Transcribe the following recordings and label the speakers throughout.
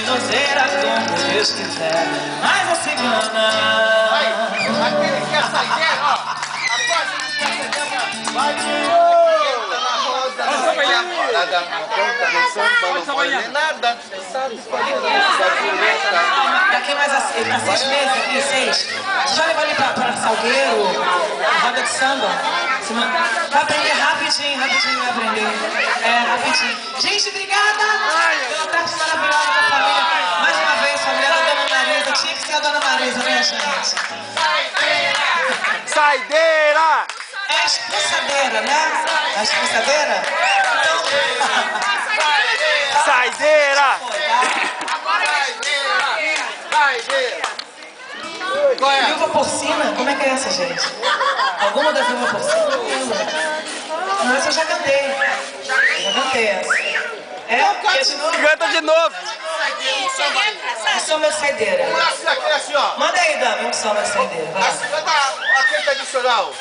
Speaker 1: nozeira como Deus quiser. Mas a cigana.
Speaker 2: Aquele que quer sair, ó. Após ele quer sair, vai de nada na conta, no samba, não pode nada. Sabe fazer nada.
Speaker 1: Daqui mais a 6 meses, aqui, 6. Já levou ali pra Salgueiro, roda de samba. Vai aprender rapidinho, vai aprender. Rapidinho. Gente, obrigada pela tarde maravilhosa da família. Mais uma vez, família da Dona Marisa. Tinha que ser a Dona Marisa, né, gente?
Speaker 2: Saideira!
Speaker 1: É a expulsadeira, né? A expulsadeira? Então...
Speaker 2: Saideira!
Speaker 1: Viúva porcina? Como é que é essa, gente? Alguma da viúva porcina? Não lembro. Não, essa eu já cantei. Já cantei essa.
Speaker 2: Canta de novo!
Speaker 1: Um samba de saideira.
Speaker 2: Assim, ó.
Speaker 1: Manda aí, Dami, um samba de saideira. Vai.
Speaker 2: Canta aquele tradicional.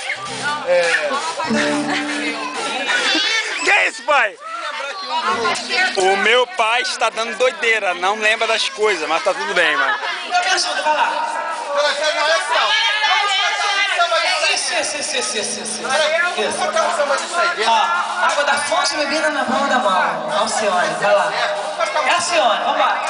Speaker 2: Que é isso, pai? O meu pai está dando doideira, não lembra das coisas, mas tá tudo bem, mano.
Speaker 1: Então me ajuda, vai lá. Isso. Ó, água da fonte bebida na palma da mão. Alcione, vai lá. É Alcione, vamos lá.